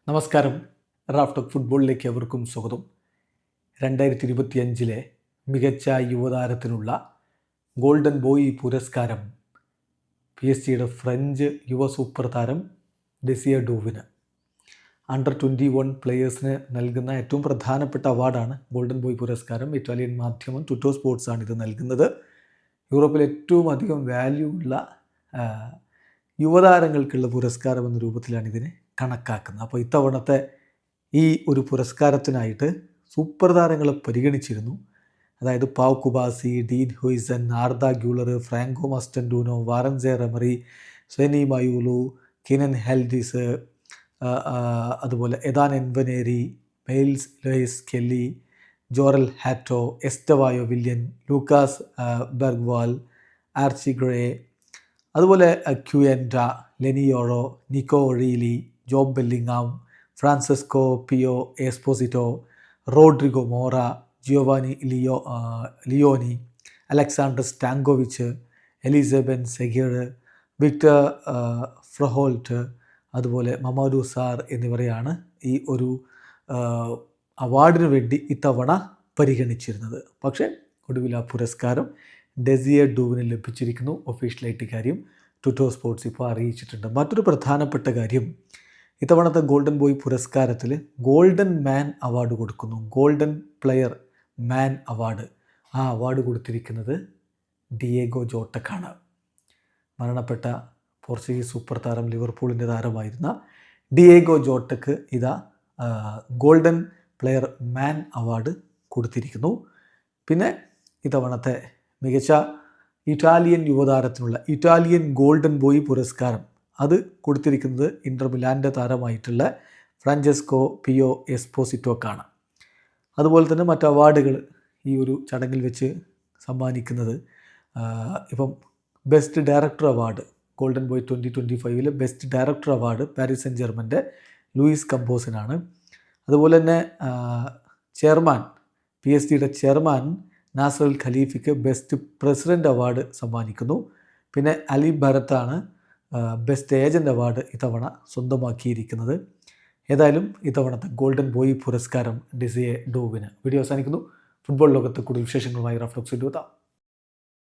നമസ്കാരം. റാഫ്റ്റോക്ക് ഫുട്ബോളിലേക്ക് അവർക്കും സ്വാഗതം. 2025 മികച്ച യുവതാരത്തിനുള്ള ഗോൾഡൻ ബോയ് പുരസ്കാരം PSG ഫ്രഞ്ച് യുവ സൂപ്പർ താരം ഡെസിയർ ഡൂവിന് അണ്ടർ 21 പ്ലെയേഴ്സിന് നൽകുന്ന ഏറ്റവും പ്രധാനപ്പെട്ട അവാർഡാണ് ഗോൾഡൻ ബോയ് പുരസ്കാരം. ഇറ്റാലിയൻ മാധ്യമം ടുട്ടോ സ്പോർട്സാണ് ഇത് നൽകുന്നത്. യൂറോപ്പിൽ ഏറ്റവും അധികം വാല്യൂ ഉള്ള യുവതാരങ്ങൾക്കുള്ള പുരസ്കാരം എന്ന രൂപത്തിലാണ് ഇതിനെ കണക്കാക്കുന്നത്. അപ്പോൾ ഇത്തവണത്തെ ഈ ഒരു പുരസ്കാരത്തിനായിട്ട് സൂപ്പർ താരങ്ങളെ പരിഗണിച്ചിരുന്നു. അതായത് Pau Cubarsi, Dean Huijsen, Arda Guler, Franco Mastantuono, Warren Zaire Emery, Senny Mayulu, Kenan Yildiz, അതുപോലെ Ethan Nwaneri, Myles Lewis Skelly, Jorrel Hato, Estevao Willian, Lucas Bergvall, Archie Gray, അതുപോലെ Quenda, Leny Yoro, Nico O'Reilly, Jobe Bellingham, Francesco Pio Esposito, Rodrigo Mora, Giovanni Leoni, Aleksandar Stankovic, Eliesse Ben Seghir, Viktor Froholdt, അതുപോലെ Mamadou sir എന്നിവരെയാണ് ഈ ഒരു അവാർഡിന് വേണ്ടി ഇത്തവണ പരിഗണിച്ചിരുന്നത്. പക്ഷേ ഒടുവിൽ ആ പുരസ്കാരം ഡെസിയർ ഡൂവിന് ലഭിച്ചിരിക്കുന്നു. ഒഫീഷ്യലായിട്ട് കാര്യം ടുട്ടോ സ്പോർട്സ് ഇപ്പോൾ അറിയിച്ചിട്ടുണ്ട്. മറ്റൊരു പ്രധാനപ്പെട്ട കാര്യം, ഇത്തവണത്തെ ഗോൾഡൻ ബോയ് പുരസ്കാരത്തിൽ ഗോൾഡൻ മാൻ അവാർഡ് കൊടുക്കുന്നു. ഗോൾഡൻ പ്ലെയർ മാൻ അവാർഡ്. ആ അവാർഡ് കൊടുത്തിരിക്കുന്നത് ഡിയേഗോ ജോട്ടക്കാണ്. മരണപ്പെട്ട പോർച്ചുഗീസ് സൂപ്പർ താരം, ലിവർപൂളിൻ്റെ താരമായിരുന്ന ഡിയേഗോ ജോട്ടക്ക് ഇതാ ഗോൾഡൻ പ്ലെയർ മാൻ അവാർഡ് കൊടുത്തിരിക്കുന്നു. പിന്നെ ഇത്തവണത്തെ മികച്ച ഇറ്റാലിയൻ യുവതാരത്തിനുള്ള ഇറ്റാലിയൻ ഗോൾഡൻ ബോയ് പുരസ്കാരം അത് കൊടുത്തിരിക്കുന്നത് ഇൻ്റർ മിലാൻ്റെ താരമായിട്ടുള്ള ഫ്രാഞ്ചെസ്കോ പിയോ എസ്പോസിറ്റോക്കാണ്. അതുപോലെ തന്നെ മറ്റ് അവാർഡുകൾ ഈ ഒരു ചടങ്ങിൽ വെച്ച് സമ്മാനിക്കുന്നത് ഇപ്പം best director award golden boy 2025 best director award Paris Saint ജർമ്മൻ്റെ ലൂയിസ് കമ്പോസിനാണ്. അതുപോലെ തന്നെ chairman PSG chairman Nasser Al ഖലീഫയ്ക്ക് ബെസ്റ്റ് പ്രസിഡൻ്റ് അവാർഡ് സമ്മാനിക്കുന്നു. പിന്നെ അലി ഭരത്താണ് ബെസ്റ്റ് ഏജൻ്റ് അവാർഡ് ഇത്തവണ സ്വന്തമാക്കിയിരിക്കുന്നത്. ഏതായാലും ഇത്തവണത്തെ ഗോൾഡൻ ബോയ് പുരസ്കാരം ഡെസിയർ ഡൂവിന്. വീഡിയോ അവസാനിക്കുന്നു. ഫുട്ബോൾ ലോകത്ത് കൂടുതൽ വിശേഷങ്ങളുമായി റാഫ്റ്റോക്സ് എത്താം.